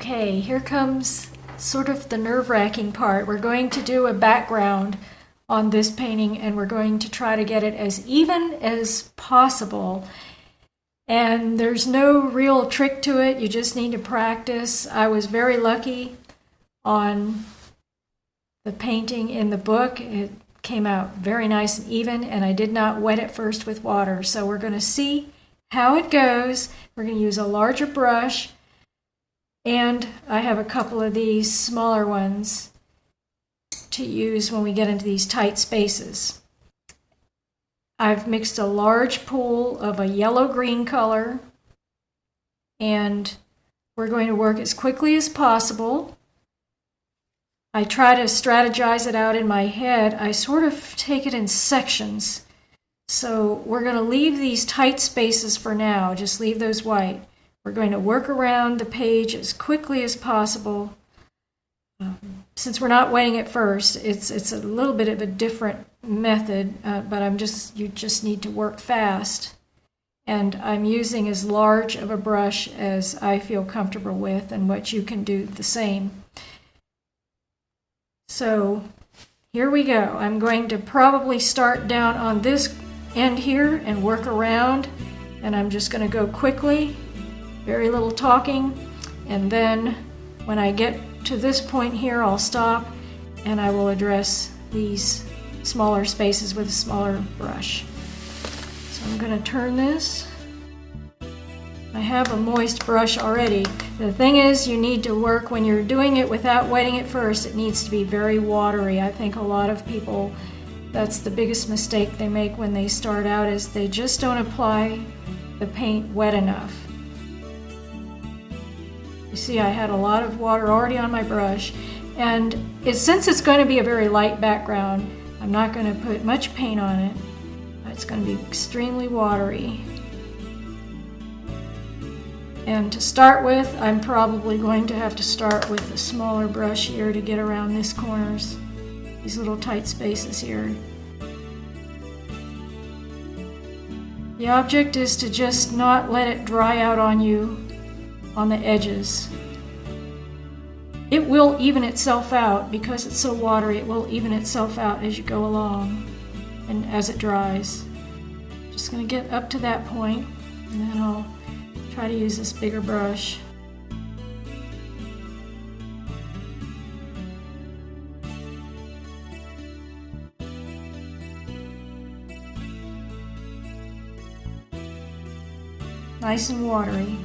Okay, here comes sort of the nerve-wracking part. We're going to do a background on this painting, and we're going to try to get it as even as possible. And there's no real trick to it. You just need to practice. I was very lucky on the painting in the book. It came out very nice and even, and I did not wet it first with water. So we're going to see how it goes. We're going to use a larger brush. And I have a couple of these smaller ones to use when we get into these tight spaces. I've mixed a large pool of a yellow-green color, and we're going to work as quickly as possible. I try to strategize it out in my head. I sort of take it in sections. So we're going to leave these tight spaces for now. Just leave those white. We're going to work around the page as quickly as possible. Since we're not wetting it first, it's a little bit of a different method, but you just need to work fast. And I'm using as large of a brush as I feel comfortable with, and what you can do the same. So here we go. I'm going to probably start down on this end here and work around, and I'm just going to go quickly. Very little talking, and then when I get to this point here, I'll stop and I will address these smaller spaces with a smaller brush. So I'm going to turn this. I have a moist brush already. The thing is, you need to work when you're doing it without wetting it first. It needs to be very watery. I think a lot of people, that's the biggest mistake they make when they start out, is they just don't apply the paint wet enough. You see, I had a lot of water already on my brush, and since it's going to be a very light background, I'm not going to put much paint on it. It's going to be extremely watery. And to start with, I'm probably going to have to start with a smaller brush here to get around these corners, these little tight spaces here. The object is to just not let it dry out on you on the edges. It will even itself out because it's so watery. It will even itself out as you go along and as it dries. Just going to get up to that point, and then I'll try to use this bigger brush. Nice and watery.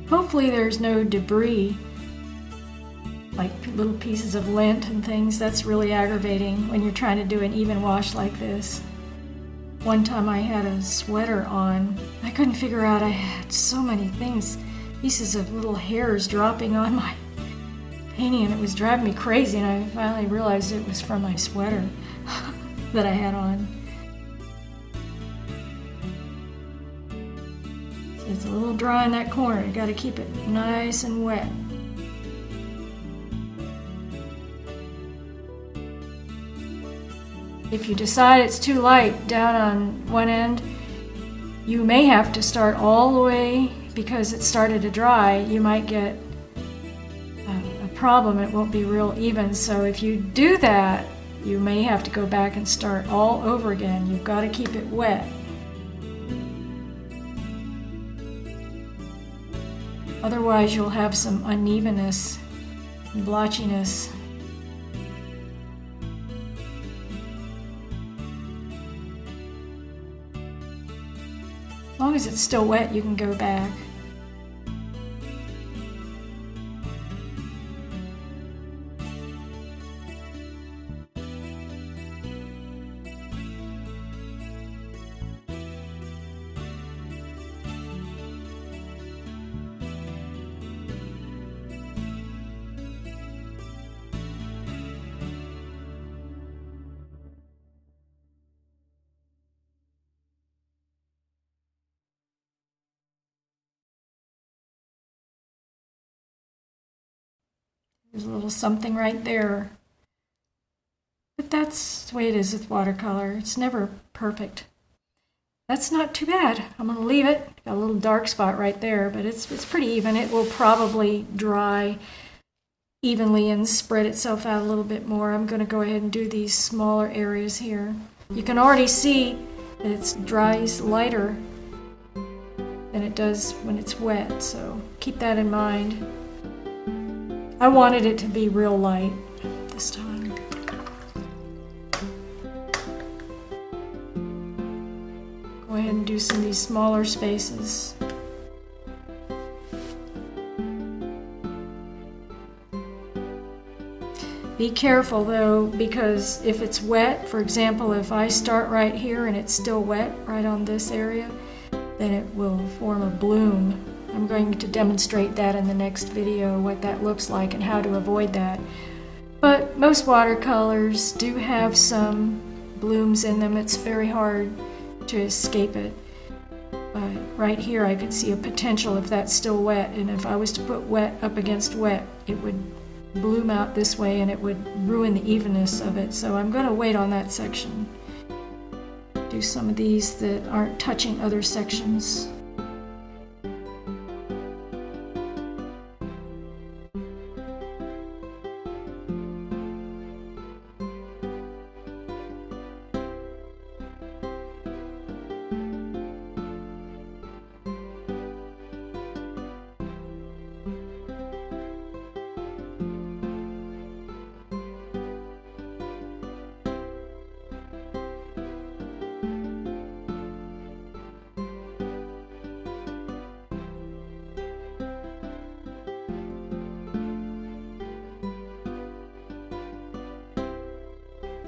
Hopefully there's no debris, like little pieces of lint and things. That's really aggravating when you're trying to do an even wash like this. One time I had a sweater on. I couldn't figure out, I had so many things, pieces of little hairs dropping on my painting, and it was driving me crazy, and I finally realized it was from my sweater that I had on. It's a little dry in that corner. You got to keep it nice and wet. If you decide it's too light down on one end, you may have to start all the way because it started to dry. You might get a problem. It won't be real even. So if you do that, you may have to go back and start all over again. You've got to keep it wet. Otherwise, you'll have some unevenness and blotchiness. As long as it's still wet, you can go back. There's a little something right there. But that's the way it is with watercolor. It's never perfect. That's not too bad. I'm going to leave it. Got a little dark spot right there, but it's pretty even. It will probably dry evenly and spread itself out a little bit more. I'm going to go ahead and do these smaller areas here. You can already see that it dries lighter than it does when it's wet, so keep that in mind. I wanted it to be real light this time. Go ahead and do some of these smaller spaces. Be careful though, because if it's wet, for example, if I start right here and it's still wet right on this area, then it will form a bloom. I'm going to demonstrate that in the next video, what that looks like and how to avoid that. But most watercolors do have some blooms in them. It's very hard to escape it. But right here I could see a potential if that's still wet, and if I was to put wet up against wet, it would bloom out this way and it would ruin the evenness of it. So I'm going to wait on that section. Do some of these that aren't touching other sections.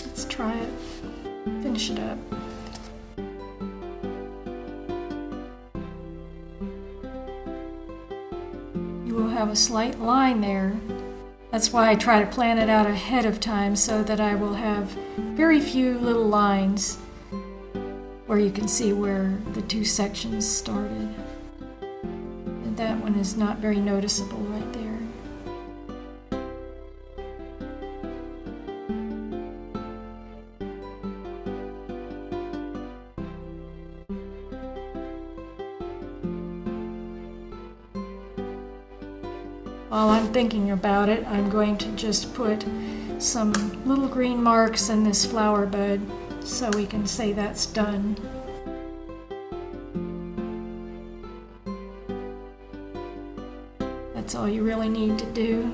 Let's try it. Finish it up. You will have a slight line there. That's why I try to plan it out ahead of time, so that I will have very few little lines where you can see where the two sections started. And that one is not very noticeable right there. While I'm thinking about it, I'm going to just put some little green marks in this flower bud so we can say that's done. That's all you really need to do.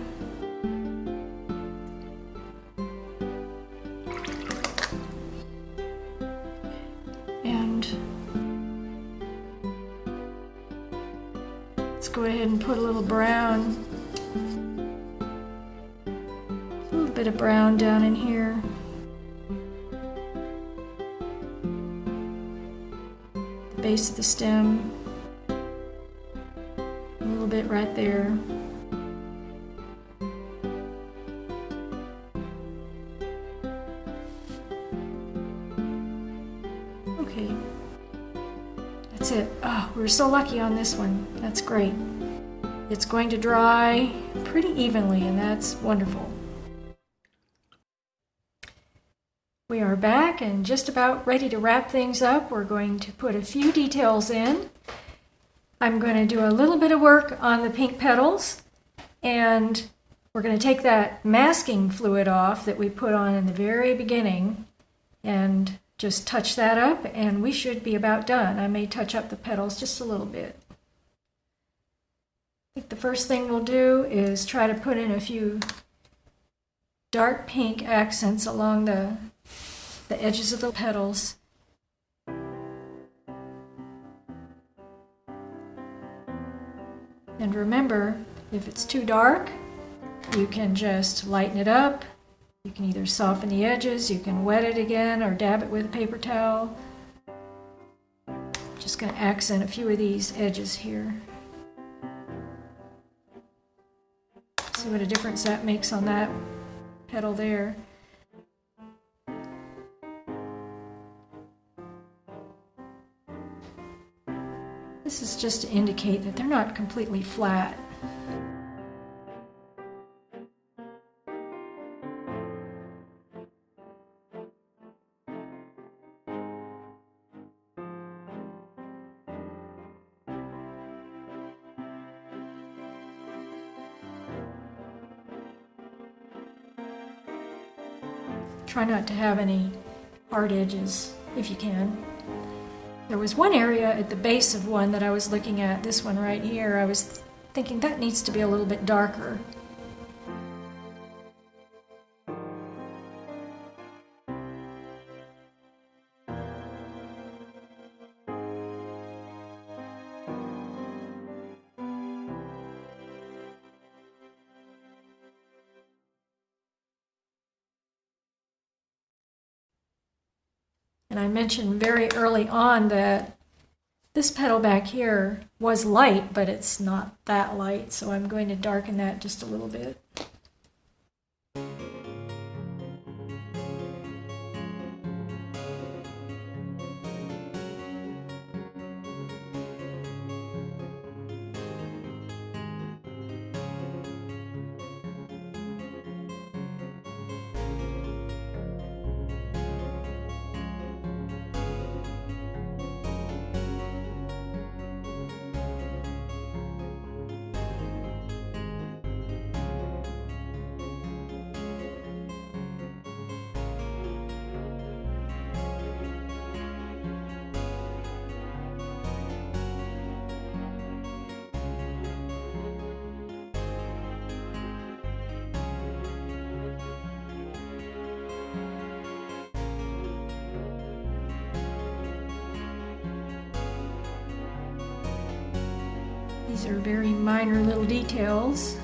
And let's go ahead and put a little brown. Bit of brown down in here. The base of the stem. A little bit right there. Okay. That's it. Oh, we were so lucky on this one. That's great. It's going to dry pretty evenly, and that's wonderful. We are back and just about ready to wrap things up. We're going to put a few details in. I'm going to do a little bit of work on the pink petals, and we're going to take that masking fluid off that we put on in the very beginning and just touch that up, and we should be about done. I may touch up the petals just a little bit. I think the first thing we'll do is try to put in a few dark pink accents along the edges of the petals. And remember, if it's too dark, you can just lighten it up. You can either soften the edges, you can wet it again, or dab it with a paper towel. Just going to accent a few of these edges here. See what a difference that makes on that petal there. This is just to indicate that they're not completely flat. Try not to have any hard edges if you can. There was one area at the base of one that I was looking at, this one right here. I was thinking that needs to be a little bit darker. And I mentioned very early on that this petal back here was light, but it's not that light, so I'm going to darken that just a little bit. These are very minor little details.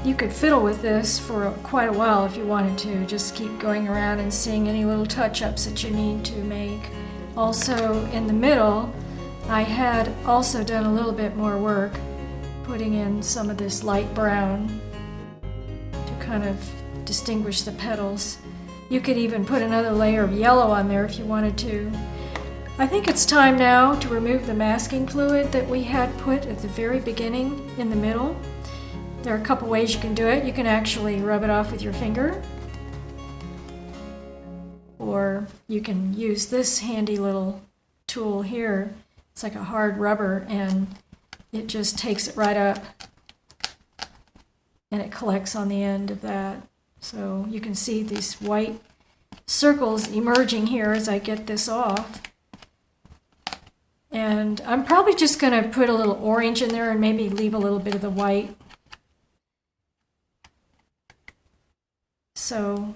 You could fiddle with this for quite a while if you wanted to. Just keep going around and seeing any little touch-ups that you need to make. Also, in the middle, I had also done a little bit more work putting in some of this light brown to kind of distinguish the petals. You could even put another layer of yellow on there if you wanted to. I think it's time now to remove the masking fluid that we had put at the very beginning in the middle. There are a couple ways you can do it. You can actually rub it off with your finger, or you can use this handy little tool here. It's like a hard rubber and it just takes it right up and it collects on the end of that. So you can see these white circles emerging here as I get this off. And I'm probably just going to put a little orange in there and maybe leave a little bit of the white. So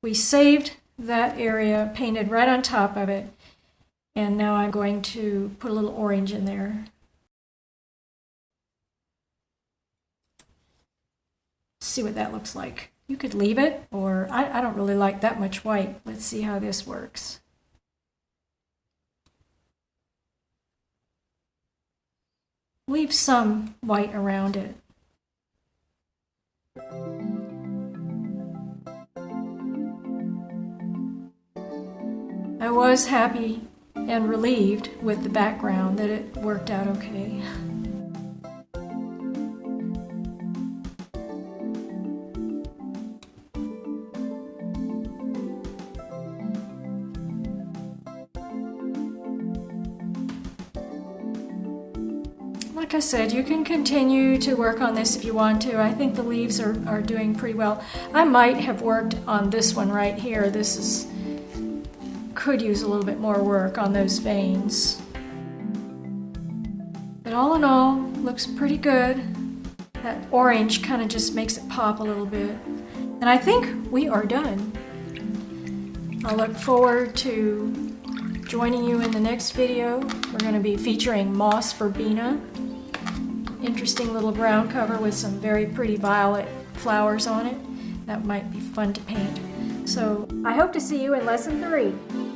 we saved that area, painted right on top of it, and now I'm going to put a little orange in there. See what that looks like. You could leave it, or I don't really like that much white. Let's see how this works. Leave some white around it. I was happy and relieved with the background that it worked out okay. Like I said, you can continue to work on this if you want to. I think the leaves are doing pretty well. I might have worked on this one right here. This could use a little bit more work on those veins. But all in all, looks pretty good. That orange kind of just makes it pop a little bit. And I think we are done. I look forward to joining you in the next video. We're going to be featuring moss verbena. Interesting little ground cover with some very pretty violet flowers on it. That might be fun to paint. So I hope to see you in lesson 3.